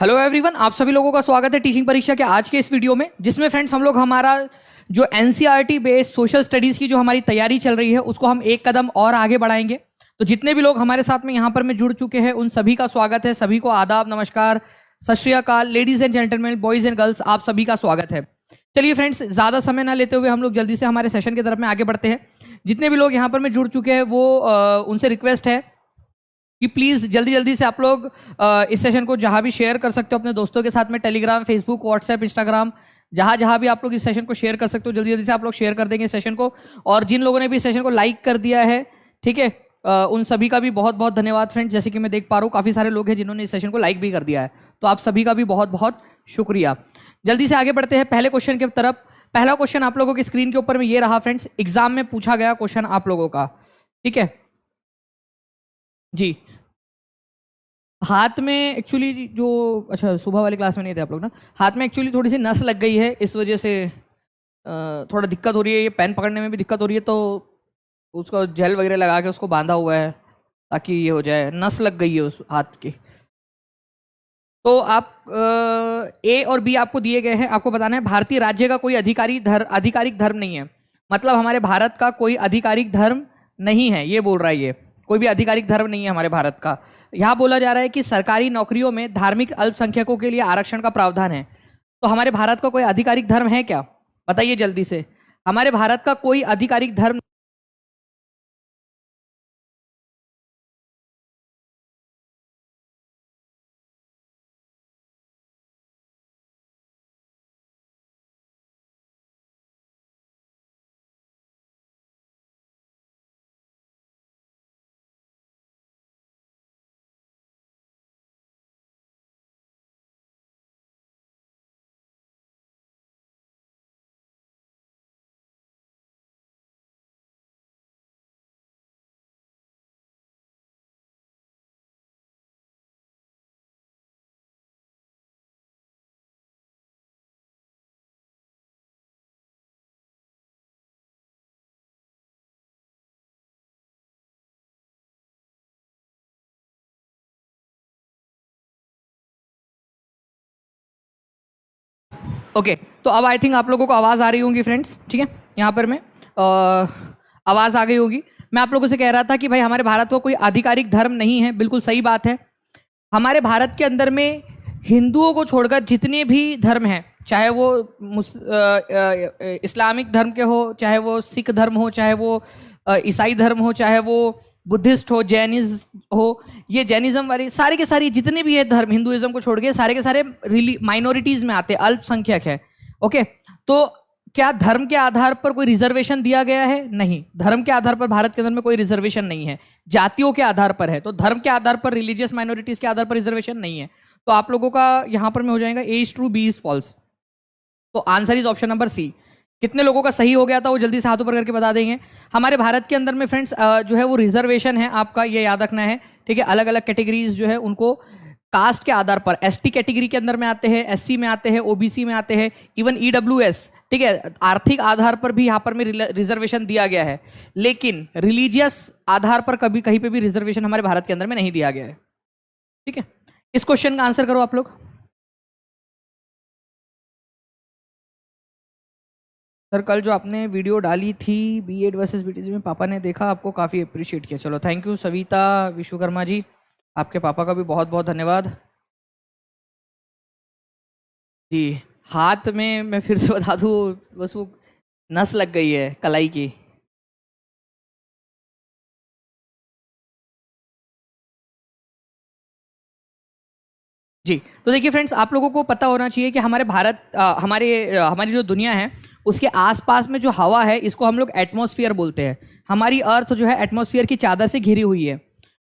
Hello everyone, आप सभी लोगों का स्वागत है टीचिंग परीक्षा के आज के इस वीडियो में, जिसमें फ्रेंड्स हम लोग हमारा जो एनसीईआरटी बेस्ड सोशल स्टडीज की जो हमारी तैयारी चल रही है उसको हम एक कदम और आगे बढ़ाएंगे। तो जितने भी लोग हमारे साथ में यहाँ पर में जुड़ चुके हैं उन सभी का स्वागत है। सभी को आदाब, नमस्कार, सत श्री अकाल, ladies and gentleman, boys and girls, आप सभी का स्वागत है। चलिए फ्रेंड्स, ज़्यादा समय ना लेते हुए हम लोग जल्दी से हमारे सेशन की तरफ में आगे बढ़ते हैं। जितने भी लोग यहाँ पर में जुड़ चुके हैं वो उनसे रिक्वेस्ट है कि प्लीज़ जल्दी जल्दी से आप लोग इस सेशन को जहाँ भी शेयर कर सकते हो अपने दोस्तों के साथ में, टेलीग्राम, फेसबुक, व्हाट्सएप, इंस्टाग्राम, जहाँ जहाँ भी आप लोग इस सेशन को शेयर कर सकते हो जल्दी जल्दी से आप लोग शेयर कर देंगे इस सेशन को। और जिन लोगों ने भी इस सेशन को लाइक कर दिया है, ठीक है, उन सभी का भी बहुत बहुत धन्यवाद फ्रेंड्स। जैसे कि मैं देख पा रहा हूँ काफ़ी सारे लोग हैं जिन्होंने इस सेशन को लाइक भी कर दिया है, तो आप सभी का भी बहुत बहुत शुक्रिया। जल्दी से आगे बढ़ते हैं पहले क्वेश्चन की तरफ। पहला क्वेश्चन आप लोगों की स्क्रीन के ऊपर में ये रहा फ्रेंड्स, एग्जाम में पूछा गया क्वेश्चन आप लोगों का, ठीक है जी। हाथ में एक्चुअली जो, अच्छा सुबह वाली क्लास में नहीं थे आप लोग ना, हाथ में एक्चुअली थोड़ी सी नस लग गई है, इस वजह से थोड़ा दिक्कत हो रही है। ये पेन पकड़ने में भी दिक्कत हो रही है, तो उसको जेल वगैरह लगा के उसको बांधा हुआ है ताकि ये हो जाए। नस लग गई है उस हाथ की। तो आप ए और बी आपको दिए गए हैं, आपको बताना है भारतीय राज्य का कोई आधिकारिक धर्म नहीं है। मतलब हमारे भारत का कोई आधिकारिक धर्म नहीं है, ये बोल रहा है। ये कोई भी आधिकारिक धर्म नहीं है हमारे भारत का। यहाँ बोला जा रहा है कि सरकारी नौकरियों में धार्मिक अल्पसंख्यकों के लिए आरक्षण का प्रावधान है। तो हमारे भारत का कोई आधिकारिक धर्म है क्या? बताइए जल्दी से। हमारे भारत का कोई आधिकारिक धर्म, ओके तो अब आई थिंक आप लोगों को आवाज़ आ रही होंगी फ्रेंड्स, ठीक है। यहाँ पर मैं आवाज़ आ गई होगी। मैं आप लोगों से कह रहा था कि भाई हमारे भारत को कोई आधिकारिक धर्म नहीं है, बिल्कुल सही बात है। हमारे भारत के अंदर में हिंदुओं को छोड़कर जितने भी धर्म हैं, चाहे वो इस्लामिक धर्म के हो, चाहे वो सिख धर्म हो, चाहे वो ईसाई धर्म हो, चाहे वो बुद्धिस्ट हो, जैनिज्म हो, ये जैनिज्म वाली सारे के सारे जितने भी है धर्म, हिंदुइज्म को छोड़ के सारे के सारे माइनॉरिटीज में आते हैं, अल्पसंख्यक है। ओके, तो क्या धर्म के आधार पर कोई रिजर्वेशन दिया गया है? नहीं, धर्म के आधार पर भारत के अंदर में कोई रिजर्वेशन नहीं है, जातियों के आधार पर है। तो धर्म के आधार पर, रिलीजियस माइनॉरिटीज के आधार पर रिजर्वेशन नहीं है। तो आप लोगों का यहाँ पर में हो जाएगा A is true, B is false. तो answer is option number C. कितने लोगों का सही हो गया था वो जल्दी से हाथ ऊपर करके बता देंगे। हमारे भारत के अंदर में फ्रेंड्स जो है वो रिजर्वेशन है आपका, ये याद रखना है, ठीक है। अलग अलग कैटेगरीज जो है उनको कास्ट के आधार पर, एसटी कैटेगरी के अंदर में आते हैं, एससी में आते हैं, ओबीसी में आते हैं, इवन ईडब्ल्यूएस, ठीक है। आर्थिक आधार पर भी यहाँ पर में रिजर्वेशन दिया गया है, लेकिन रिलीजियस आधार पर कभी कहीं पे भी रिजर्वेशन हमारे भारत के अंदर में नहीं दिया गया है, ठीक है। इस क्वेश्चन का आंसर करो आप लोग। सर कल जो आपने वीडियो डाली थी बीएड वर्सेस बीटीसी में, पापा ने देखा, आपको काफ़ी अप्रिशिएट किया। चलो थैंक यू सविता विश्वकर्मा जी, आपके पापा का भी बहुत बहुत धन्यवाद जी। हाथ में मैं फिर से बता दूँ, बस वो नस लग गई है कलाई की। जी, तो देखिए फ्रेंड्स, आप लोगों को पता होना चाहिए कि हमारे हमारी जो दुनिया है उसके आसपास में जो हवा है इसको हम लोग एटमॉस्फेयर बोलते हैं। हमारी अर्थ जो है एटमॉस्फेयर की चादर से घिरी हुई है,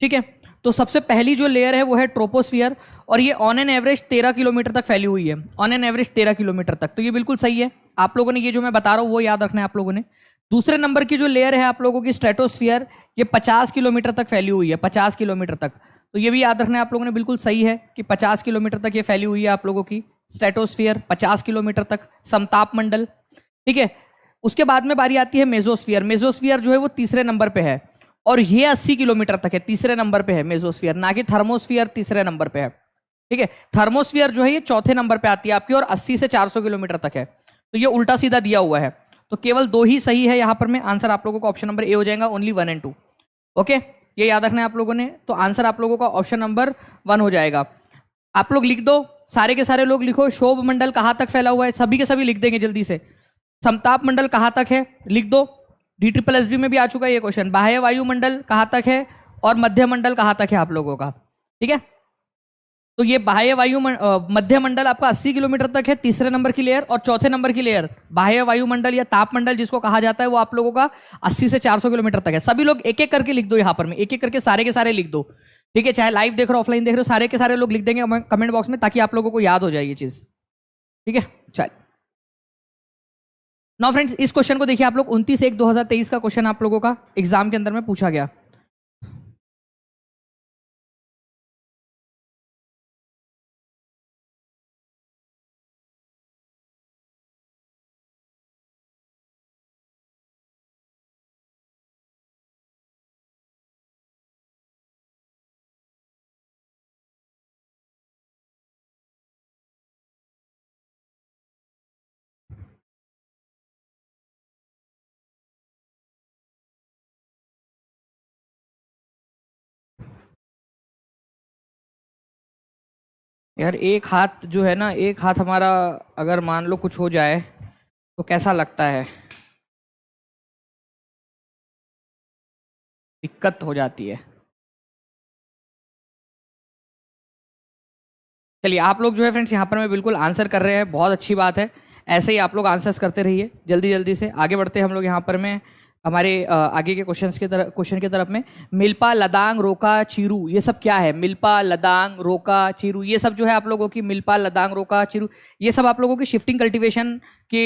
ठीक है। तो सबसे पहली जो लेयर है वो है ट्रोपोस्फियर, और ये ऑन एन एवरेज 13 किलोमीटर तक फैली हुई है, ऑन एन एवरेज 13 किलोमीटर तक। तो ये बिल्कुल सही है। आप लोगों ने ये जो मैं बता रहा हूँ वो याद रखना है आप लोगों ने। दूसरे नंबर की जो लेयर है आप लोगों की स्ट्रेटोस्फियर, ये 50 किलोमीटर तक फैली हुई है, 50 किलोमीटर तक। तो ये भी याद रखना है आप लोगों ने, बिल्कुल सही है कि 50 किलोमीटर तक ये फैली हुई है आप लोगों की स्ट्रेटोस्फियर, 50 किलोमीटर तक समताप मंडल, ठीक है। उसके बाद में बारी आती है मेसोस्फियर। मेसोस्फियर जो है वो तीसरे नंबर पे है, और ये 80 किलोमीटर तक है, तीसरे नंबर पे है मेसोस्फियर, ना कि थर्मोस्फियर तीसरे नंबर पे है। ठीक है। थर्मोस्फीयर जो है ये चौथे नंबर पे आती है आपकी, और 80 से 400 किलोमीटर तक है। तो ये उल्टा सीधा दिया हुआ है, तो केवल 2 ही सही है यहाँ पर में। आंसर आप लोगों का ऑप्शन नंबर ए हो जाएगा, ओनली 1 एंड 2। ओके, ये याद रखना है आप लोगों ने। तो आंसर आप लोगों का ऑप्शन नंबर 1 हो जाएगा। आप लोग लिख दो, सारे के सारे लोग लिखो। शोभ मंडल कहाँ तक फैला हुआ है, सभी के सभी लिख देंगे जल्दी से। समताप मंडल कहाँ तक है, लिख दो। DSSB में भी आ चुका है ये क्वेश्चन। बाह्य वायुमंडल कहाँ तक है और मध्य मंडल कहाँ तक है आप लोगों का, ठीक है। तो ये बाह्य मध्य मंडल आपका 80 किलोमीटर तक है, तीसरे नंबर की लेयर, और चौथे नंबर की लेयर बाह्य वायुमंडल या तापमंडल जिसको कहा जाता है, वो आप लोगों का 80 से 400 किलोमीटर तक है। सभी लोग एक एक करके लिख दो यहाँ पर में, एक एक करके सारे के सारे लिख दो, ठीक है। चाहे लाइव देख रहे हो ऑफलाइन देख रहे हो, सारे के सारे लोग लिख देंगे कमेंट बॉक्स में, ताकि आप लोगों को याद हो जाए ये चीज, ठीक है। चल नाउ फ्रेंड्स, इस क्वेश्चन को देखिए आप लोग। 29/1/2023 का क्वेश्चन आप लोगों का एग्जाम के अंदर में पूछा गया। यार एक हाथ जो है ना, एक हाथ हमारा अगर मान लो कुछ हो जाए तो कैसा लगता है, दिक्कत हो जाती है। चलिए आप लोग जो है फ्रेंड्स यहाँ पर मैं बिल्कुल आंसर कर रहे हैं, बहुत अच्छी बात है। ऐसे ही आप लोग आंसर्स करते रहिए, जल्दी जल्दी से आगे बढ़ते हैं हम लोग यहाँ पर में हमारे आगे के क्वेश्चन की तरफ में। मिल्पा, लदांग, रोका, चीरू, ये सब क्या है? मिल्पा, लदांग, रोका, चीरू, ये सब जो है आप लोगों की मिल्पा, लदांग, रोका, चीरू, ये सब आप लोगों की शिफ्टिंग कल्टीवेशन के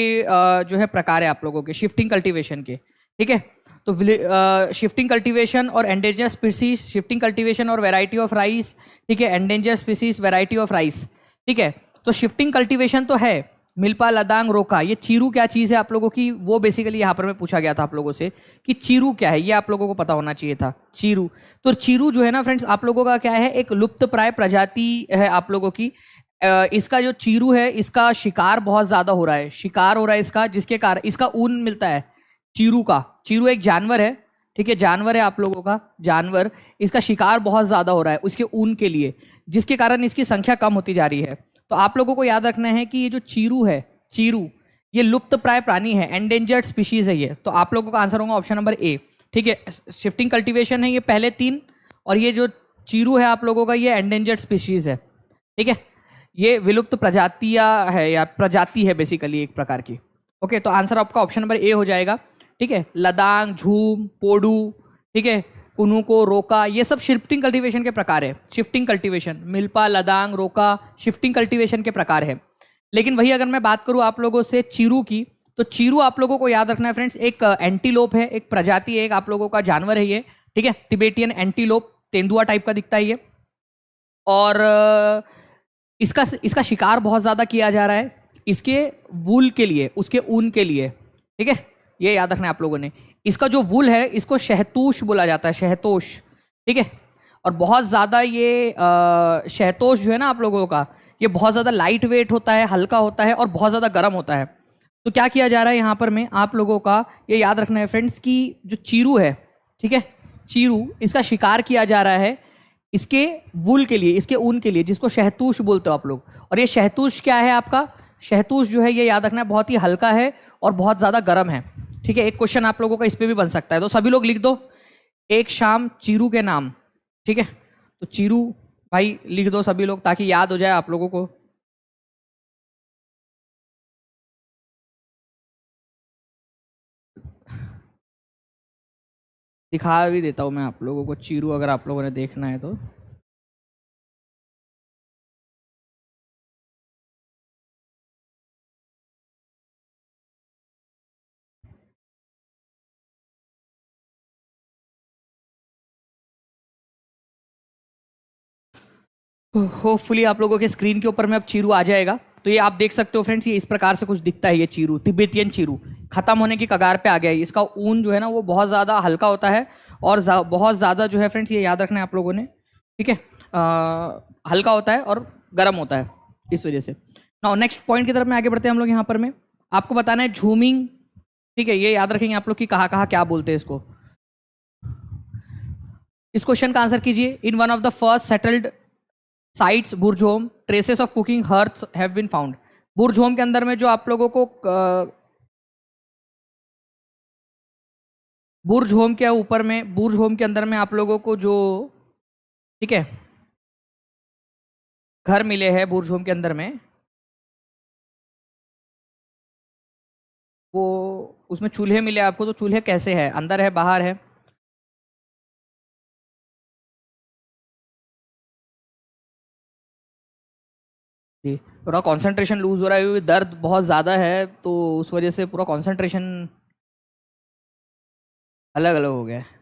जो है प्रकार है आप लोगों के शिफ्टिंग कल्टीवेशन के, ठीक है। तो शिफ्टिंग कल्टीवेशन और एंडेंजर स्पीसीज, शिफ्टिंग कल्टीवेशन और वैरायटी ऑफ राइस, ठीक है। Endanger species, variety of rice, ठीक है। तो शिफ्टिंग कल्टीवेशन तो है मिल्पा, लदांग, रोका। ये चीरू क्या चीज़ है आप लोगों की, वो बेसिकली यहाँ पर मैं पूछा गया था आप लोगों से कि चीरू क्या है, ये आप लोगों को पता होना चाहिए था। चीरू, तो चीरू जो है ना फ्रेंड्स आप लोगों का क्या है, एक लुप्त प्राय प्रजाति है आप लोगों की। इसका जो चीरू है, इसका शिकार बहुत ज़्यादा हो रहा है, शिकार हो रहा है इसका, जिसके कारण इसका ऊन मिलता है चीरू का। चीरू एक जानवर है, ठीक है, जानवर है आप लोगों का, जानवर। इसका शिकार बहुत ज़्यादा हो रहा है उसके ऊन के लिए, जिसके कारण इसकी संख्या कम होती जा रही है। तो आप लोगों को याद रखना है कि ये जो चीरू है, चीरू ये लुप्त प्राय प्राणी है, एंडेंजर्ड स्पीशीज है ये। तो आप लोगों का आंसर होगा ऑप्शन नंबर ए, ठीक है। शिफ्टिंग कल्टीवेशन है ये पहले 3, और ये जो चीरू है आप लोगों का ये एंडेंजर्ड स्पीशीज है, ठीक है। ये विलुप्त प्रजातियां है या प्रजाति है बेसिकली एक प्रकार की। ओके, तो आंसर आपका ऑप्शन नंबर ए हो जाएगा, ठीक है। लदांग, झूम, पोडू, ठीक है, कुनुको, रोका, ये सब शिफ्टिंग कल्टीवेशन के प्रकार है। शिफ्टिंग कल्टीवेशन, मिल्पा, लदांग, रोका शिफ्टिंग कल्टीवेशन के प्रकार है। लेकिन वही अगर मैं बात करूं आप लोगों से चीरू की, तो चीरू आप लोगों को याद रखना है फ्रेंड्स, एक एंटीलोप है, एक प्रजाति है, एक आप लोगों का जानवर है ये, ठीक है। तिबेटियन एंटीलोप, तेंदुआ टाइप का दिखता है ये, और इसका शिकार बहुत ज़्यादा किया जा रहा है इसके वूल के लिए, उसके ऊन के लिए, ठीक है। ये याद रखना है आप लोगों ने। इसका जो वूल है इसको शहतूश बोला जाता है, शहतोष, ठीक है। और बहुत ज़्यादा ये शहतोष जो है ना आप लोगों का, ये बहुत ज़्यादा लाइट वेट होता है, हल्का होता है और बहुत ज़्यादा गर्म होता है। तो क्या किया जा रहा है यहाँ पर में आप लोगों का ये याद रखना है फ्रेंड्स कि जो चीरू है, ठीक है, चीरू, इसका शिकार किया जा रहा है इसके वूल के लिए, इसके ऊन के लिए, जिसको शहतूश बोलते हो आप लोग। और ये शहतूश क्या है आपका, शहतूश जो है ये याद रखना है बहुत ही हल्का है और बहुत ज़्यादा गर्म है, ठीक है। एक क्वेश्चन आप लोगों का इस पे भी बन सकता है, तो सभी लोग लिख दो एक शाम चीरू के नाम, ठीक है। तो चीरू भाई लिख दो सभी लोग, ताकि याद हो जाए आप लोगों को। दिखा भी देता हूँ मैं आप लोगों को चीरू, अगर आप लोगों ने देखना है तो। होपफुली आप लोगों के स्क्रीन के ऊपर में अब चीरू आ जाएगा। तो ये आप देख सकते हो फ्रेंड्स, ये इस प्रकार से कुछ दिखता है ये चीरू, तिब्बतियन चीरू खत्म होने की कगार पे आ गया है। इसका ऊन जो है ना वो बहुत ज़्यादा हल्का होता है और बहुत ज़्यादा जो है फ्रेंड्स ये याद रखना है आप लोगों ने, ठीक है, हल्का होता है और गर्म होता है इस वजह से। नाउ नेक्स्ट पॉइंट की तरफ में आगे बढ़ते हैं हम लोग। यहाँ पर में आपको बताना है झूमिंग, ठीक है, ये याद रखेंगे आप लोग कि कहाँ कहाँ क्या बोलते हैं इसको। इस क्वेश्चन का आंसर कीजिए। In one of the first settled sites Burzahom traces of cooking hearths have been found. Burzahom के अंदर में जो आप लोगों को बुर्जहोम के ऊपर में, बुर्जहोम के अंदर में आप लोगों को जो, ठीक है, घर मिले हैं बुर्जहोम के अंदर में, वो उसमें चूल्हे मिले आपको। तो चूल्हे कैसे है, अंदर है बाहर है? जी, पूरा कंसंट्रेशन लूज हो रहा है, दर्द बहुत ज़्यादा है, तो उस वजह से पूरा कंसंट्रेशन अलग अलग हो गया है।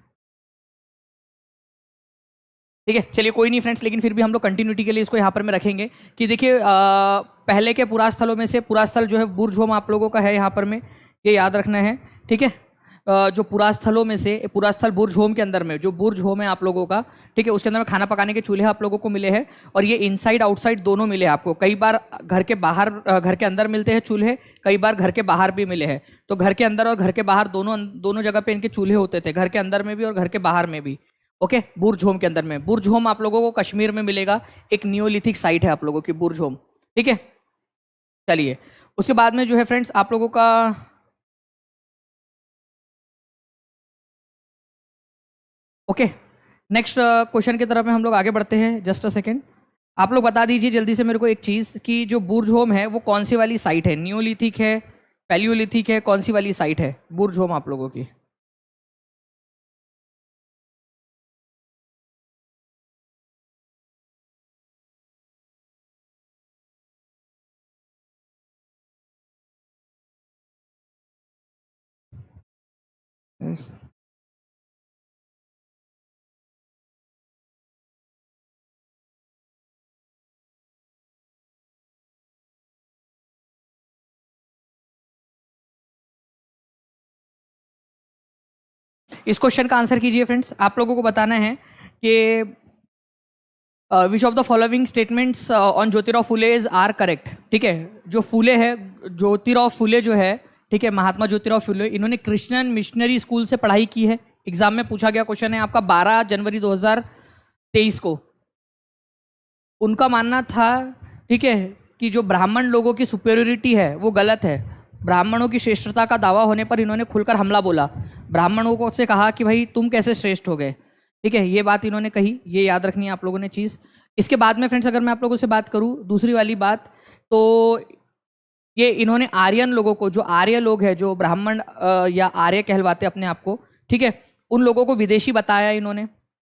ठीक है, चलिए कोई नहीं फ्रेंड्स, लेकिन फिर भी हम लोग कंटिन्यूटी के लिए इसको यहाँ पर में रखेंगे कि देखिए पहले के पुरास्थलों में से पुरास्थल जो है बुर्जहोम आप लोगों का है यहाँ पर में, ये याद रखना है। ठीक है, जो पुरास्थलों में से पुरास्थल बुर्जहोम के अंदर में जो बुर्जहोम है आप लोगों का, ठीक है, उसके अंदर में खाना पकाने के चूल्हे आप लोगों को मिले हैं, और ये इनसाइड आउटसाइड दोनों मिले हैं आपको। कई बार घर के बाहर, घर के अंदर मिलते हैं चूल्हे, कई बार घर के बाहर भी मिले हैं। तो घर के अंदर और घर के बाहर दोनों दोनों जगह पे इनके चूल्हे होते थे, घर के अंदर में भी और घर के बाहर में भी। ओके, बुर्जहोम के अंदर में, बुर्जहोम आप लोगों को कश्मीर में मिलेगा, एक नियोलिथिक साइट है आप लोगों की बुर्जहोम। ठीक है, चलिए उसके बाद में जो है फ्रेंड्स आप लोगों का ओके, नेक्स्ट क्वेश्चन की तरफ में हम लोग आगे बढ़ते हैं। जस्ट अ सेकेंड, आप लोग बता दीजिए जल्दी से मेरे को एक चीज़ कि जो बुर्जहोम है वो कौन सी वाली साइट है, नियोलिथिक है, पैलियोलिथिक है, कौन सी वाली साइट है बुर्जहोम आप लोगों की? इस क्वेश्चन का आंसर कीजिए फ्रेंड्स। आप लोगों को बताना है कि which of the following statements on Jyotirao Phule is are correct. ठीक है, जो फुले है, ज्योतिराव फुले जो है, ठीक है, महात्मा ज्योतिराव फुले, इन्होंने क्रिश्चियन मिशनरी स्कूल से पढ़ाई की है। एग्जाम में पूछा गया क्वेश्चन है आपका 12 जनवरी 2023 को। उनका मानना था, ठीक है, कि जो ब्राह्मण लोगों की सुपेरियोरिटी है वो गलत है। ब्राह्मणों की श्रेष्ठता का दावा होने पर इन्होंने खुलकर हमला बोला। ब्राह्मणों को से कहा कि भाई तुम कैसे श्रेष्ठ हो गए। ठीक है, ये बात इन्होंने कही, ये याद रखनी है आप लोगों ने चीज़। इसके बाद में फ्रेंड्स अगर मैं आप लोगों से बात करूँ दूसरी वाली बात, तो ये इन्होंने आर्यन लोगों को, जो आर्य लोग हैं, जो ब्राह्मण या आर्य कहलवाते अपने आप को, ठीक है, उन लोगों को विदेशी बताया इन्होंने।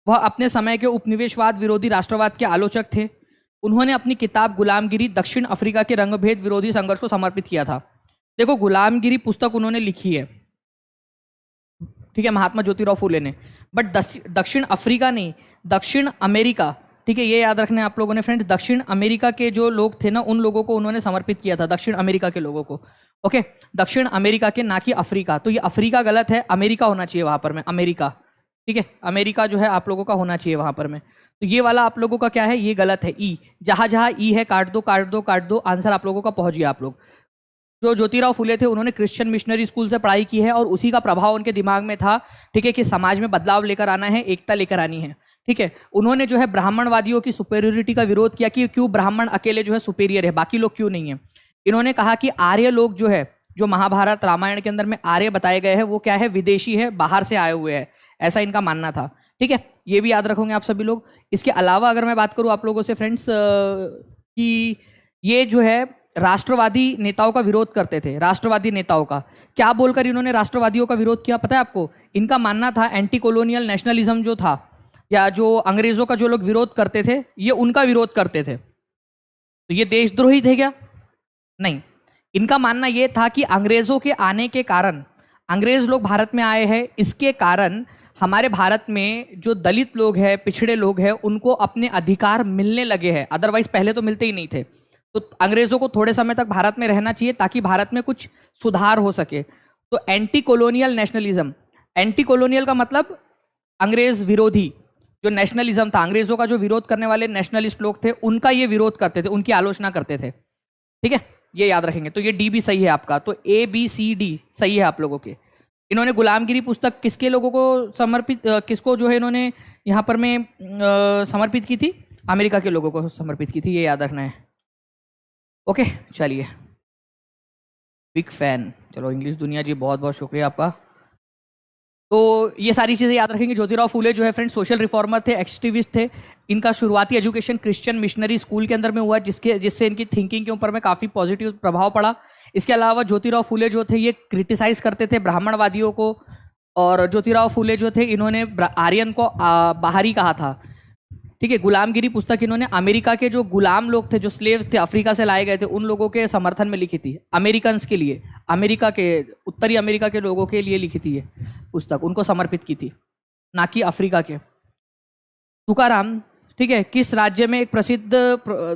वह अपने समय के उपनिवेशवाद विरोधी राष्ट्रवाद के आलोचक थे। उन्होंने अपनी किताब गुलामगिरी दक्षिण अफ्रीका के रंगभेद विरोधी संघर्ष को समर्पित किया था। देखो, गुलामगिरी पुस्तक उन्होंने लिखी है, ठीक है, महात्मा ज्योतिराव फुले ने, बट दक्षिण अफ्रीका नहीं, दक्षिण अमेरिका, ठीक है, ये याद रखना है आप लोगों ने फ्रेंड्स। दक्षिण अमेरिका के जो लोग थे ना, उन लोगों को उन्होंने समर्पित किया था, दक्षिण अमेरिका के लोगों को। ओके, दक्षिण अमेरिका के, ना कि अफ्रीका। तो ये अफ्रीका गलत है, अमेरिका होना चाहिए वहां पर में, अमेरिका। ठीक है, अमेरिका जो है आप लोगों का होना चाहिए वहां पर में। तो ये वाला आप लोगों का क्या है, ये गलत है। ई, जहां जहां ई है काट दो काट दो काट दो, आंसर आप लोगों का पहुंच गया। आप लोग, जो ज्योतिराव फुले थे उन्होंने क्रिश्चियन मिशनरी स्कूल से पढ़ाई की है, और उसी का प्रभाव उनके दिमाग में था, ठीक है, कि समाज में बदलाव लेकर आना है, एकता लेकर आनी है। ठीक है, उन्होंने जो है ब्राह्मणवादियों की सुपेरियोरिटी का विरोध किया कि क्यों ब्राह्मण अकेले जो है सुपेरियर है, बाकी लोग क्यों नहीं है। इन्होंने कहा कि आर्य लोग जो है, जो महाभारत रामायण के अंदर में आर्य बताए गए हैं, वो क्या है, विदेशी है, बाहर से आए हुए हैं, ऐसा इनका मानना था। ठीक है, ये भी याद रखोगे आप सभी लोग। इसके अलावा अगर मैं बात करूं आप लोगों से फ्रेंड्स, कि ये जो है राष्ट्रवादी नेताओं का विरोध करते थे। राष्ट्रवादी नेताओं का क्या बोलकर इन्होंने राष्ट्रवादियों का विरोध किया पता है आपको? इनका मानना था एंटी कॉलोनियल नेशनलिज्म जो था, या जो अंग्रेजों का जो लोग विरोध करते थे, ये उनका विरोध करते थे। तो ये देशद्रोही थे क्या? नहीं, इनका मानना यह था कि अंग्रेजों के आने के कारण, अंग्रेज लोग भारत में आए हैं, इसके कारण हमारे भारत में जो दलित लोग हैं, पिछड़े लोग हैं, उनको अपने अधिकार मिलने लगे हैं, अदरवाइज पहले तो मिलते ही नहीं थे। तो अंग्रेजों को थोड़े समय तक भारत में रहना चाहिए ताकि भारत में कुछ सुधार हो सके। तो anti colonial nationalism, anti colonial का मतलब अंग्रेज विरोधी, जो नेशनलिज्म था, अंग्रेजों का जो विरोध करने वाले नेशनलिस्ट लोग थे, उनका ये विरोध करते थे, उनकी आलोचना करते थे। ठीक है, ये याद रखेंगे। तो ये डी भी सही है आपका, तो ABCD सही है आप लोगों के। इन्होंने गुलामगिरी पुस्तक किसके लोगों को समर्पित, किसको जो है इन्होंने यहाँ पर में समर्पित की थी? अमेरिका के लोगों को समर्पित की थी, ये याद रखना है। ओके, चलिए, बिग फैन। चलो इंग्लिश दुनिया जी, बहुत बहुत शुक्रिया आपका। तो ये सारी चीज़ें याद रखेंगे। ज्योतिराव फूले जो है फ्रेंड्स सोशल रिफॉर्मर थे, एक्टिविस्ट थे। इनका शुरुआती एजुकेशन क्रिश्चियन मिशनरी स्कूल के अंदर में हुआ, जिससे इनकी थिंकिंग के ऊपर में काफ़ी पॉजिटिव प्रभाव पड़ा। इसके अलावा ज्योतिराव फूले जो थे ये क्रिटिसाइज करते थे ब्राह्मणवादियों को, और ज्योतिराव फूले जो थे इन्होंने आर्यन को बाहरी कहा था। ठीक है, गुलामगिरी पुस्तक इन्होंने अमेरिका के जो गुलाम लोग थे, जो स्लेव्स थे, अफ्रीका से लाए गए थे, उन लोगों के समर्थन में लिखी थी। अमेरिकन्स के लिए, अमेरिका के, उत्तरी अमेरिका के लोगों के लिए लिखी थी ये पुस्तक, उनको समर्पित की थी, ना कि अफ्रीका के। तुकाराम, ठीक है, किस राज्य में एक प्रसिद्ध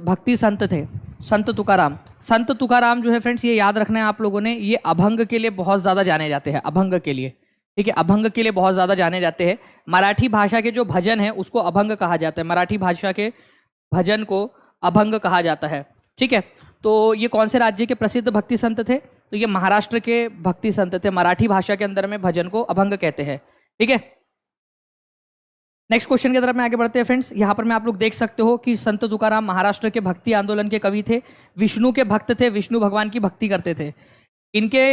भक्ति संत थे? संत तुकाराम। संत तुकाराम जो है फ्रेंड्स, ये याद रखना है आप लोगों ने, ये अभंग के लिए बहुत ज़्यादा जाने जाते हैं, अभंग के लिए। ठीक है, अभंग के लिए बहुत ज़्यादा जाने जाते हैं। मराठी भाषा के जो भजन है उसको अभंग कहा जाता है, मराठी भाषा के भजन को अभंग कहा जाता है। ठीक है, तो ये कौन से राज्य के प्रसिद्ध भक्ति संत थे? तो ये महाराष्ट्र के भक्ति संत थे। मराठी भाषा के अंदर में भजन को अभंग कहते हैं। ठीक है, नेक्स्ट क्वेश्चन की तरफ में आगे बढ़ते हैं फ्रेंड्स। यहाँ पर मैं आप लोग देख सकते हो कि संत तुकाराम महाराष्ट्र के भक्ति आंदोलन के कवि थे, विष्णु के भक्त थे, विष्णु भगवान की भक्ति करते थे। इनके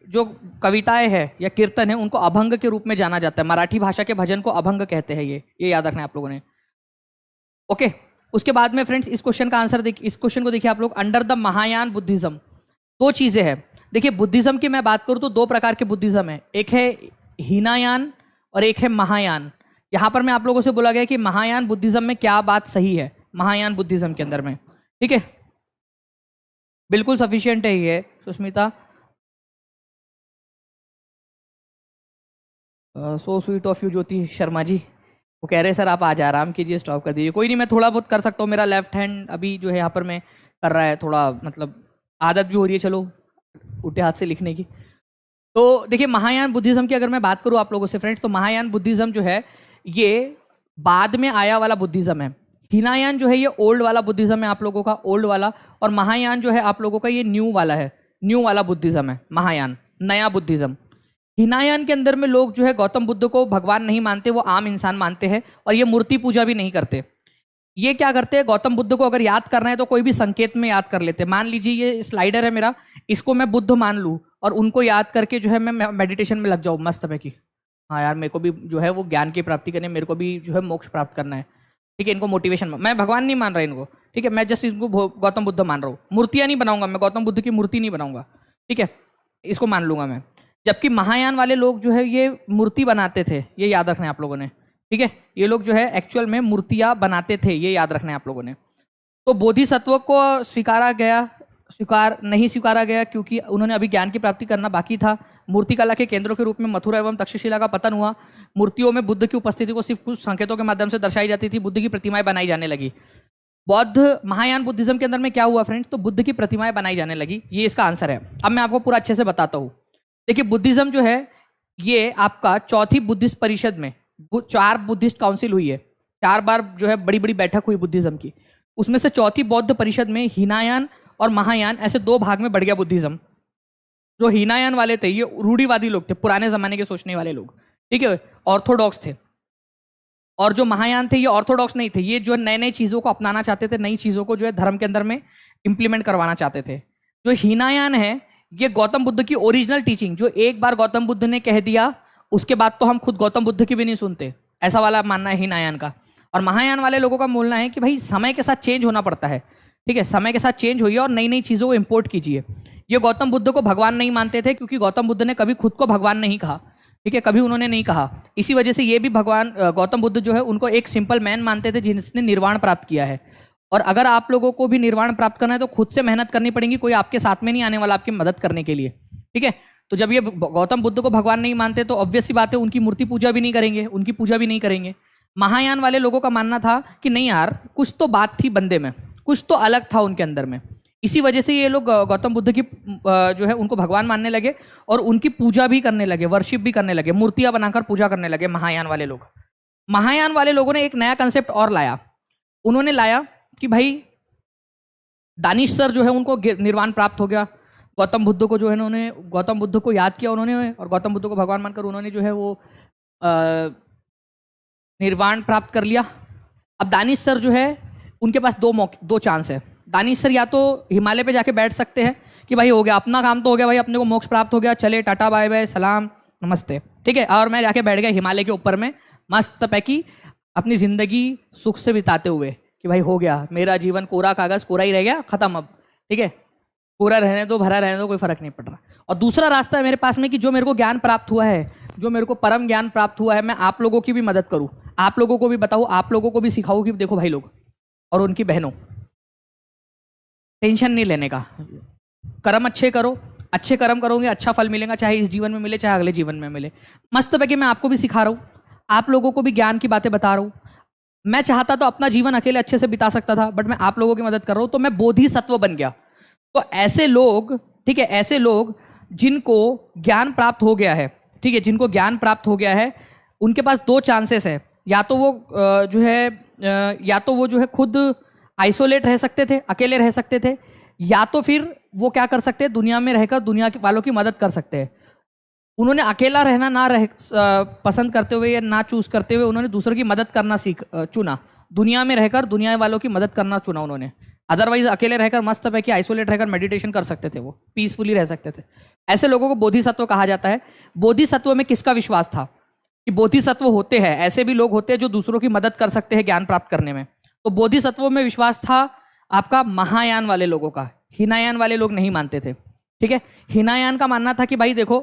जो कविताएं हैं या कीर्तन है उनको अभंग के रूप में जाना जाता है। मराठी भाषा के भजन को अभंग कहते हैं, ये याद रखना है आप लोगों ने। ओके, उसके बाद में फ्रेंड्स इस क्वेश्चन का आंसर देखिए, इस क्वेश्चन को देखिए आप लोग। अंडर द महायान बुद्धिज्म, दो चीजें हैं। देखिए, बुद्धिज्म की मैं बात करूं तो दो प्रकार के बुद्धिज्म है, एक है हीनायान और एक है महायान। यहां पर मैं आप लोगों से बोला गया कि महायान बुद्धिज्म में क्या बात सही है, महायान बुद्धिज्म के अंदर में। ठीक है, बिल्कुल सफिशियंट है ये Sushmita. So sweet of you Jyoti Sharma ji, वो कह रहे हैं सर आप आज आराम कीजिए, स्टॉप कर दीजिए। कोई नहीं, मैं थोड़ा बहुत कर सकता हूँ, मेरा लेफ्ट हैंड अभी जो है यहाँ पर मैं कर रहा है, थोड़ा मतलब आदत भी हो रही है, चलो उल्टे हाथ से लिखने की। तो देखिए, महायान बुद्धिज्म की अगर मैं बात करूँ आप लोगों से फ्रेंड्स, तो महायान बुद्धिज्म जो है ये बाद में आया वाला बुद्धिज्म है। हीनायान जो है ये ओल्ड वाला बुद्धिज्म है आप लोगों का, ओल्ड वाला, और महायान जो है आप लोगों का ये न्यू वाला है, न्यू वाला बुद्धिज्म है महायान, नया बुद्धिज्म। हीनायान के अंदर में लोग जो है गौतम बुद्ध को भगवान नहीं मानते, वो आम इंसान मानते हैं, और ये मूर्ति पूजा भी नहीं करते। ये क्या करते हैं, गौतम बुद्ध को अगर याद करना है तो कोई भी संकेत में याद कर लेते हैं। मान लीजिए ये स्लाइडर है मेरा, इसको मैं बुद्ध मान लूँ और उनको याद करके जो है मैं मेडिटेशन में लग जाऊँ मस्त में कि हाँ यार मेरे को भी जो है वो ज्ञान की प्राप्ति करनी है, मेरे को भी जो है मोक्ष प्राप्त करना है। ठीक है, इनको मोटिवेशन, मैं भगवान नहीं मान रहा इनको, ठीक है, मैं जस्ट इनको गौतम बुद्ध मान रहा हूँ। मूर्तियाँ नहीं बनाऊंगा मैं, गौतम बुद्ध की मूर्ति नहीं बनाऊंगा, ठीक है, इसको मान लूंगा मैं। जबकि महायान वाले लोग जो है ये मूर्ति बनाते थे, ये याद रखना है आप लोगों ने। ठीक है, ये लोग जो है एक्चुअल में मूर्तियाँ बनाते थे, ये याद रखना है आप लोगों ने। तो बोधिसत्व को स्वीकार नहीं स्वीकारा गया क्योंकि उन्होंने अभी ज्ञान की प्राप्ति करना बाकी था। मूर्तिकला के केंद्रों के रूप में मथुरा एवं तक्षशिला का पतन हुआ। मूर्तियों में बुद्ध की उपस्थिति को सिर्फ कुछ संकेतों के माध्यम से दर्शाई जाती थी, बुद्ध की प्रतिमाएं बनाई जाने लगी। बौद्ध महायान बुद्धिज्म के अंदर में क्या हुआ फ्रेंड्स, तो बुद्ध की प्रतिमाएं बनाई जाने लगी, ये इसका आंसर है। अब मैं आपको पूरा अच्छे से बताता हूँ। देखिए, बुद्धिज्म जो है ये आपका चौथी बुद्धिस्ट परिषद में 4 बुद्धिस्ट काउंसिल हुई है, 4 बार जो है बड़ी बड़ी बैठक हुई बुद्धिज्म की। उसमें से चौथी बौद्ध परिषद में हीनायान और महायान ऐसे 2 भाग में बढ़ गया बुद्धिज्म। जो हीनायान वाले थे ये रूढ़िवादी लोग थे, पुराने जमाने के सोचने वाले लोग, ठीक है, ऑर्थोडॉक्स थे। और जो महायान थे ये ऑर्थोडॉक्स नहीं थे, ये जो नए नई चीज़ों को अपनाना चाहते थे, नई चीज़ों को जो है धर्म के अंदर में इंप्लीमेंट करवाना चाहते थे। जो हीनायान है ये गौतम बुद्ध की ओरिजिनल टीचिंग, जो एक बार गौतम बुद्ध ने कह दिया उसके बाद तो हम खुद गौतम बुद्ध की भी नहीं सुनते, ऐसा वाला मानना है हीनायान का। और महायान वाले लोगों का बोलना है कि भाई समय के साथ चेंज होना पड़ता है, ठीक है, समय के साथ चेंज होइए और नई नई चीज़ों को इंपोर्ट कीजिए। ये गौतम बुद्ध को भगवान नहीं मानते थे क्योंकि गौतम बुद्ध ने कभी खुद को भगवान नहीं कहा, ठीक है, कभी उन्होंने नहीं कहा। इसी वजह से ये भी भगवान गौतम बुद्ध जो है उनको एक सिंपल मैन मानते थे जिसने निर्वाण प्राप्त किया है। और अगर आप लोगों को भी निर्वाण प्राप्त करना है तो खुद से मेहनत करनी पड़ेगी, कोई आपके साथ में नहीं आने वाला आपकी मदद करने के लिए, ठीक है। तो जब ये गौतम बुद्ध को भगवान नहीं मानते तो ऑब्वियस सी बात है उनकी मूर्ति पूजा भी नहीं करेंगे, उनकी पूजा भी नहीं करेंगे। महायान वाले लोगों का मानना था कि नहीं यार, कुछ तो बात थी बंदे में, कुछ तो अलग था उनके अंदर में। इसी वजह से ये लोग गौतम बुद्ध की जो है उनको भगवान मानने लगे और उनकी पूजा भी करने लगे, वर्शिप भी करने लगे, मूर्तियां बनाकर पूजा करने लगे महायान वाले लोग। महायान वाले लोगों ने एक नया कंसेप्ट और लाया। उन्होंने लाया कि भाई दानिश सर जो है उनको निर्वाण प्राप्त हो गया, गौतम बुद्ध को जो है उन्होंने गौतम बुद्ध को याद किया उन्होंने, और गौतम बुद्ध को भगवान मानकर उन्होंने जो है वो निर्वाण प्राप्त कर लिया। अब दानिश सर जो है उनके पास दो चांस है। दानिश सर या तो हिमालय पे जाके बैठ सकते हैं कि भाई हो गया अपना काम तो हो गया भाई, अपने को मोक्ष प्राप्त हो गया, चले टाटा बाय बाय सलाम नमस्ते, ठीक है, और मैं जाके बैठ गया हिमालय के ऊपर में मस्त पैकी अपनी ज़िंदगी सुख से बिताते हुए कि भाई हो गया मेरा जीवन कोरा कागज़ कोरा ही रह गया, ख़त्म अब, ठीक है, कोरा रहने दो भरा रहने दो कोई फ़र्क नहीं पड़ रहा। और दूसरा रास्ता है मेरे पास में कि जो मेरे को ज्ञान प्राप्त हुआ है, जो मेरे को परम ज्ञान प्राप्त हुआ है, मैं आप लोगों की भी मदद करूँ, आप लोगों को भी बताऊँ, आप लोगों को भी सिखाऊँ कि देखो भाई लोग और उनकी बहनों, टेंशन नहीं लेने का, कर्म अच्छे करो, अच्छे कर्म करोगे अच्छा फल मिलेगा, चाहे इस जीवन में मिले चाहे अगले जीवन में मिले। मस्त पैकी मैं आपको भी सिखा रहा हूँ, आप लोगों को भी ज्ञान की बातें बता रहा हूँ। मैं चाहता तो अपना जीवन अकेले अच्छे से बिता सकता था, बट मैं आप लोगों की मदद कर रहा हूँ, तो मैं बोधिसत्व बन गया। तो ऐसे लोग, ठीक है, ऐसे लोग जिनको ज्ञान प्राप्त हो गया है, ठीक है, जिनको ज्ञान प्राप्त हो गया है, उनके पास दो चांसेस है। या तो वो जो है खुद आइसोलेट रह सकते थे, अकेले रह सकते थे, या तो फिर वो क्या कर सकते हैं, दुनिया में रहकर दुनिया वालों की मदद कर सकते हैं। उन्होंने अकेला रहना पसंद करते हुए या ना चूज करते हुए उन्होंने दूसरों की मदद करना चुना। दुनिया में रहकर दुनिया वालों की मदद करना चुना उन्होंने। अदरवाइज अकेले रहकर मस्त है कि आइसोलेट रहकर मेडिटेशन कर सकते थे, वो पीसफुली रह सकते थे। ऐसे लोगों को बोधिसत्व कहा जाता है। बोधिसत्व में किसका विश्वास था कि बोधिसत्व होते हैं, ऐसे भी लोग होते हैं जो दूसरों की मदद कर सकते हैं ज्ञान प्राप्त करने में। तो बोधिसत्व में विश्वास था आपका महायान वाले लोगों का, हीनायान वाले लोग नहीं मानते थे, ठीक है। हीनायान का मानना था कि भाई देखो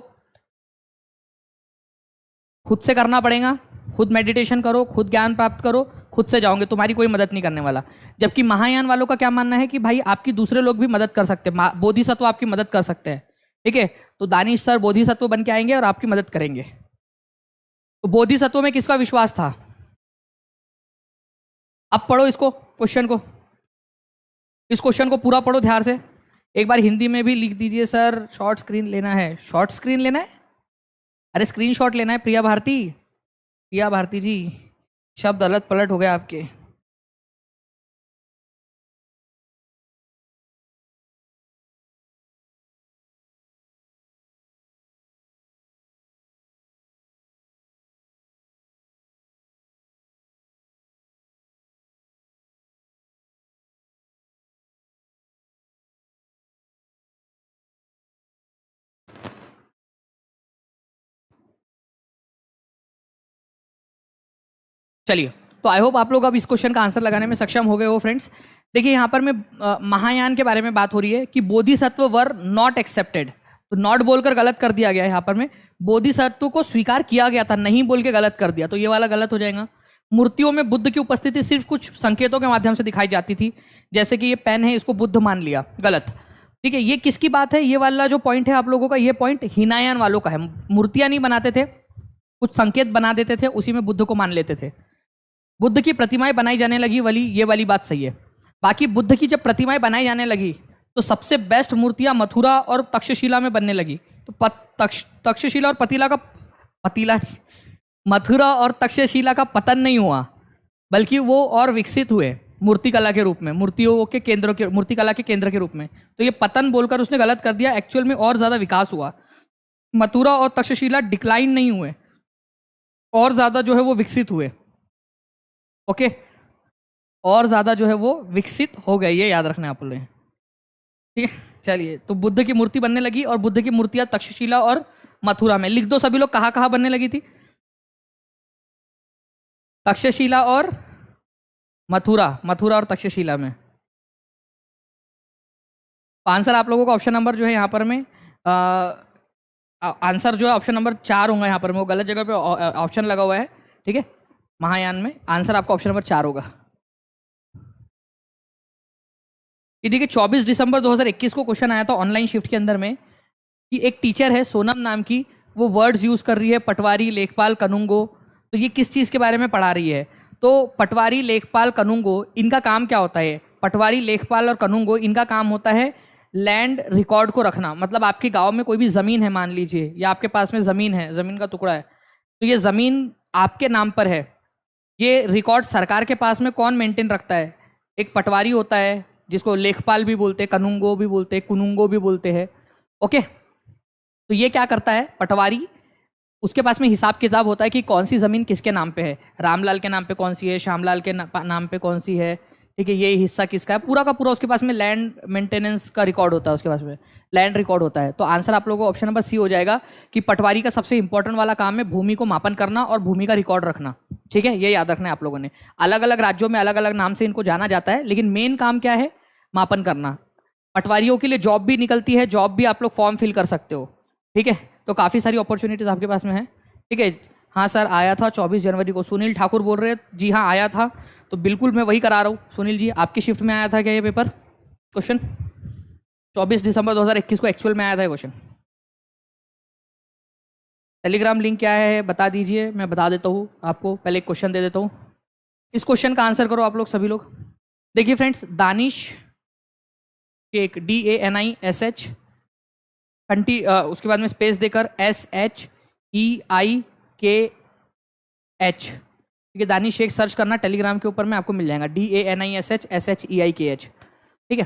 खुद से करना पड़ेगा, खुद मेडिटेशन करो, खुद ज्ञान प्राप्त करो, खुद से जाओगे, तुम्हारी कोई मदद नहीं करने वाला। जबकि महायान वालों का क्या मानना है कि भाई आपकी दूसरे लोग भी मदद कर सकते हैं, बोधिसत्व आपकी मदद कर सकते हैं, ठीक है। तो दानिश सर बोधिसत्व बन के आएंगे और आपकी मदद करेंगे। तो बोधिसत्व में किसका विश्वास था? अब पढ़ो इसको, क्वेश्चन को, इस क्वेश्चन को पूरा पढ़ो ध्यान से। एक बार हिंदी में भी लिख दीजिए सर, शॉर्ट स्क्रीन लेना है। शॉर्ट स्क्रीन लेना है, अरे स्क्रीनशॉट लेना है। प्रिया भारती, प्रिया भारती जी, शब्द अलट पलट हो गया आपके। चलिए, तो आई होप आप लोग अब इस क्वेश्चन का आंसर लगाने में सक्षम हो गए हो फ्रेंड्स। देखिए यहाँ पर मैं महायान के बारे में बात हो रही है कि बोधिसत्व वर नॉट एक्सेप्टेड। तो नॉट बोलकर गलत कर दिया गया है यहाँ पर में, बोधिसत्व को स्वीकार किया गया था, नहीं बोल के गलत कर दिया, तो ये वाला गलत हो जाएगा। मूर्तियों में बुद्ध की उपस्थिति सिर्फ कुछ संकेतों के माध्यम से दिखाई जाती थी, जैसे कि ये पेन है इसको बुद्ध मान लिया, गलत, ठीक है। ये किसकी बात है? ये वाला जो पॉइंट है आप लोगों का, ये पॉइंट हीनायान वालों का है। मूर्तियां नहीं बनाते थे, कुछ संकेत बना देते थे, उसी में बुद्ध को मान लेते थे। बुद्ध की प्रतिमाएं बनाई जाने लगी वाली, ये वाली बात सही है। बाकी बुद्ध की जब प्रतिमाएं बनाई जाने लगी तो सबसे बेस्ट मूर्तियां मथुरा और तक्षशिला में बनने लगी। तो तक्षशिला और मथुरा और तक्षशिला का पतन नहीं हुआ, बल्कि वो और विकसित हुए मूर्तिकला के रूप में, मूर्तिकला के केंद्र के रूप में। तो ये पतन बोलकर उसने गलत कर दिया, एक्चुअल में और ज्यादा विकास हुआ। मथुरा और तक्षशिला डिक्लाइन नहीं हुए, और ज्यादा जो है वो विकसित हुए, ओके, और ज्यादा जो है वो विकसित हो गए, ये याद रखना आप लोग, ठीक है। चलिए, तो बुद्ध की मूर्ति बनने लगी और बुद्ध की मूर्तियां तक्षशिला और मथुरा में। लिख दो सभी लोग कहाँ कहाँ बनने लगी थी? तक्षशिला और मथुरा, मथुरा और तक्षशिला में। आंसर आप लोगों का ऑप्शन नंबर जो है यहाँ पर में आंसर जो है ऑप्शन नंबर 4 होगा यहाँ पर में, वो गलत जगह पे ऑप्शन लगा हुआ है, ठीक है। महायान में आंसर आपका ऑप्शन नंबर 4 होगा। ये देखिए 24 दिसंबर 2021 को क्वेश्चन आया था ऑनलाइन शिफ्ट के अंदर में कि एक टीचर है सोनम नाम की, वो वर्ड्स यूज कर रही है पटवारी, लेखपाल, कनुंगो। तो ये किस चीज़ के बारे में पढ़ा रही है? तो पटवारी, लेखपाल, कनुंगो, इनका काम क्या होता है? पटवारी, लेखपाल और कनुंगो, इनका काम होता है लैंड रिकॉर्ड को रखना। मतलब आपके गांव में कोई भी ज़मीन है मान लीजिए, या आपके पास में ज़मीन है, ज़मीन का टुकड़ा है, तो ये ज़मीन आपके नाम पर है, ये रिकॉर्ड सरकार के पास में कौन मेंटेन रखता है? एक पटवारी होता है जिसको लेखपाल भी बोलते हैं, कनुंगो भी बोलते हैं, कुनुंगो भी बोलते हैं। ओके, तो ये क्या करता है पटवारी, उसके पास में हिसाब किताब होता है कि कौन सी ज़मीन किसके नाम पे है, रामलाल के नाम पे कौन सी है, श्यामलाल के नाम पे कौन सी है, ठीक है, ये हिस्सा किसका है, पूरा का पूरा उसके पास में लैंड मेंटेनेंस का रिकॉर्ड होता है, उसके पास में लैंड रिकॉर्ड होता है। तो आंसर आप लोगों को ऑप्शन नंबर सी हो जाएगा कि पटवारी का सबसे इंपॉर्टेंट वाला काम है भूमि को मापन करना और भूमि का रिकॉर्ड रखना। ठीक है, ये याद रखना है आप लोगों ने। अलग अलग राज्यों में अलग अलग नाम से इनको जाना जाता है, लेकिन मेन काम क्या है? मापन करना। पटवारियों के लिए जॉब भी निकलती है, जॉब भी आप लोग फॉर्म फिल कर सकते हो। ठीक है, तो काफ़ी सारी अपॉर्चुनिटीज आपके पास में है। ठीक है, हाँ सर आया था 24 जनवरी को, सुनील ठाकुर बोल रहे हैं। जी हाँ आया था, तो बिल्कुल मैं वही करा रहा हूँ। सुनील जी आपकी शिफ्ट में आया था क्या ये पेपर क्वेश्चन? 24 दिसंबर 2021 को एक्चुअल में आया था ये क्वेश्चन। टेलीग्राम लिंक क्या है बता दीजिए, मैं बता देता हूँ आपको। पहले एक क्वेश्चन दे देता हूँ, इस क्वेश्चन का आंसर करो आप लोग सभी लोग। देखिए फ्रेंड्स, दानिश शेख, DANISH उसके बाद में स्पेस देकर SHEIKH, ठीक है, दानिश शेख सर्च करना टेलीग्राम के ऊपर में, आपको मिल जाएगा DANISH ठीक है।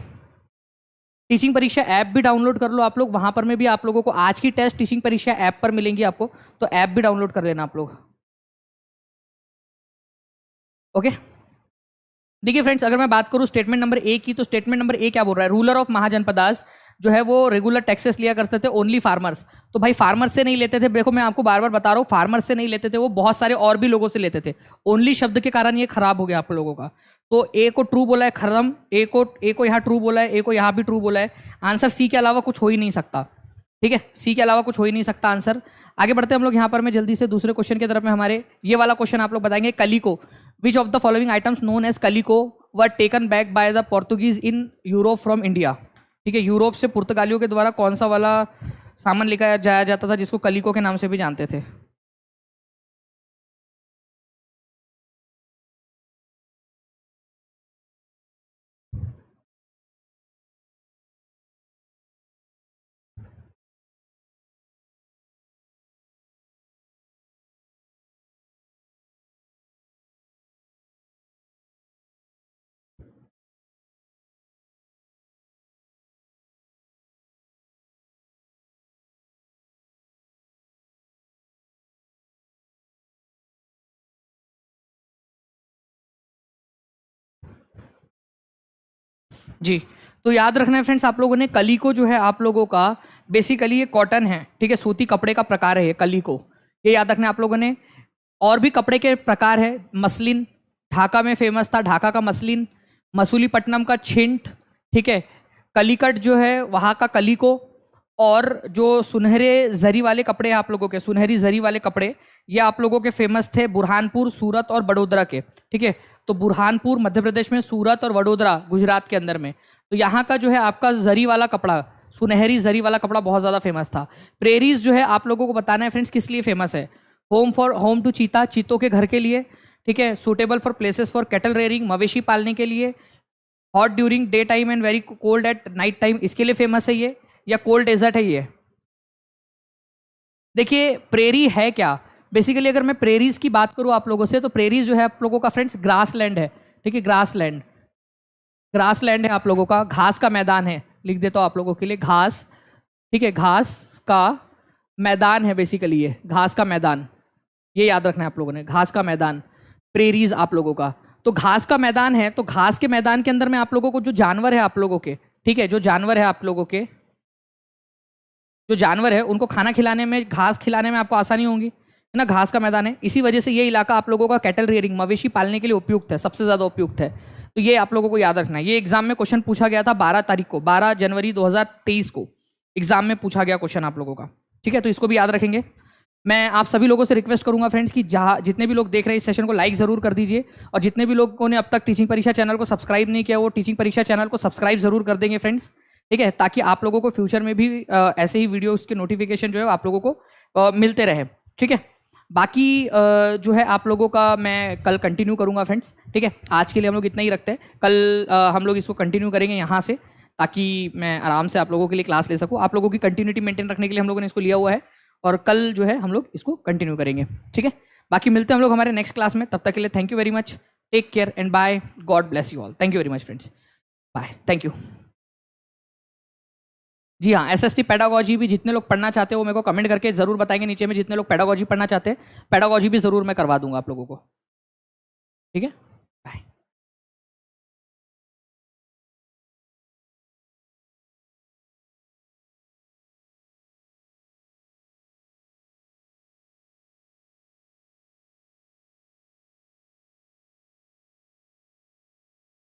टीचिंग परीक्षा ऐप भी डाउनलोड कर लो आप लोग, वहां पर में भी आप लोगों को आज की टेस्ट टीचिंग परीक्षा ऐप पर मिलेंगी आपको, तो ऐप भी डाउनलोड कर लेना आप लोग। ओके, देखिए फ्रेंड्स, अगर मैं बात करूं स्टेटमेंट नंबर ए की, तो स्टेटमेंट नंबर ए क्या बोल रहा है? रूलर ऑफ महाजनपदास जो है वो रेगुलर टैक्सेस लिया करते थे ओनली फार्मर्स। तो भाई फार्मर्स से नहीं लेते थे, देखो मैं आपको बार बार बता रहा हूँ, फार्मर्स से नहीं लेते थे, वो बहुत सारे और भी लोगों से लेते थे। ओनली शब्द के कारण ये खराब हो गया आप लोगों का। तो ए को ट्रू बोला है खरम, ए को यहाँ ट्रू बोला है, ए को यहाँ भी ट्रू बोला है। आंसर सी के अलावा कुछ हो ही नहीं सकता। ठीक है, सी के अलावा कुछ हो ही नहीं सकता आंसर। आगे बढ़ते हम लोग यहाँ पर मैं जल्दी से दूसरे क्वेश्चन की तरफ में। हमारे ये वाला क्वेश्चन आप लोग बताएंगे, calico, which of the following items known as calico were taken back by the Portuguese in Europe from India. ठीक है, यूरोप से पुर्तगालियों के द्वारा कौन सा वाला सामान लेकर जाया जाता था जिसको कलिको के नाम से भी जानते थे? जी, तो याद रखना है फ्रेंड्स आप लोगों ने, कलिको जो है आप लोगों का बेसिकली ये कॉटन है। ठीक है, सूती कपड़े का प्रकार है ये कलिको, ये याद रखना है आप लोगों ने। और भी कपड़े के प्रकार है, मसलिन ढाका में फेमस था, ढाका का मसलिन, मसूलीपट्टनम का छिंट, ठीक है, कलिकट जो है वहाँ का कलिको, और जो सुनहरे जरी वाले कपड़े हैं आप लोगों के, सुनहरी जरी वाले कपड़े, ये आप लोगों के फेमस थे बुरहानपुर, सूरत और वडोदरा के। ठीक है, तो बुरहानपुर मध्य प्रदेश में, सूरत और वडोदरा गुजरात के अंदर में। तो यहाँ का जो है आपका जरी वाला कपड़ा, सुनहरी जरी वाला कपड़ा बहुत ज़्यादा फेमस था। प्रेरीज जो है आप लोगों को बताना है फ्रेंड्स किस लिए फेमस है? होम टू चीता, चीतों के घर के लिए। ठीक है, suitable for places for cattle rearing, मवेशी पालने के लिए। Hot during day time and very cold at night time, इसके लिए फेमस है ये, या कोल्ड डेजर्ट है ये? देखिए प्रेरी है क्या, बेसिकली अगर मैं प्रेरीज की बात करूं आप लोगों से, तो प्रेरीज जो है आप लोगों का फ्रेंड्स ग्रास लैंड है। ठीक है, ग्रास लैंड, ग्रास लैंड है आप लोगों का, घास का मैदान है, लिख देता हूं आप लोगों के लिए, घास। ठीक है, घास का मैदान है बेसिकली, ये घास का मैदान, ये याद रखना है आप लोगों ने, घास का मैदान प्रेरीज आप लोगों का। तो घास का मैदान है, तो घास के मैदान के अंदर में आप लोगों को जो जानवर है आप लोगों के, ठीक है, जो जानवर है आप लोगों के, जो जानवर है उनको खाना खिलाने में, घास खिलाने में आपको आसानी होगी, है ना, घास का मैदान है। इसी वजह से ये इलाका आप लोगों का कैटल रेयरिंग, मवेशी पालने के लिए उपयुक्त है, सबसे ज़्यादा उपयुक्त है। तो ये आप लोगों को याद रखना है। ये एग्जाम में क्वेश्चन पूछा गया था 12 तारीख को, 12 जनवरी 2023 को एग्जाम में पूछा गया क्वेश्चन आप लोगों का। ठीक है, तो इसको भी याद रखेंगे। मैं आप सभी लोगों से रिक्वेस्ट करूंगा फ्रेंड्स कि जहाँ जितने भी लोग देख रहे हैं इस सेशन को लाइक ज़रूर कर दीजिए, और जितने भी लोगों ने अब तक टीचिंग परीक्षा चैनल को सब्सक्राइब नहीं किया वो टीचिंग परीक्षा चैनल को सब्सक्राइब जरूर कर देंगे फ्रेंड्स। ठीक है, ताकि आप लोगों को फ्यूचर में भी ऐसे ही वीडियोस के नोटिफिकेशन जो है आप लोगों को मिलते रहे। ठीक है, बाकी जो है आप लोगों का मैं कल कंटिन्यू करूंगा फ्रेंड्स। ठीक है, आज के लिए हम लोग इतना ही रखते हैं, कल हम लोग इसको कंटिन्यू करेंगे यहाँ से, ताकि मैं आराम से आप लोगों के लिए क्लास ले सकूँ। आप लोगों की कंटिन्यूटी मेंटेन रखने के लिए हम लोगों ने इसको लिया हुआ है, और कल जो है हम लोग इसको कंटिन्यू करेंगे। ठीक है, बाकी मिलते हैं हम लोग हमारे नेक्स्ट क्लास में, तब तक के लिए thank you very much, take care and bye, God bless you all, thank you very much friends, bye, thank you. जी हाँ, एसएसटी पेडागोजी भी जितने लोग पढ़ना चाहते हैं वो मेरे को कमेंट करके जरूर बताएंगे नीचे में, जितने लोग पेडागोजी पढ़ना चाहते हैं पेडागोजी भी जरूर मैं करवा दूंगा आप लोगों को, ठीक है।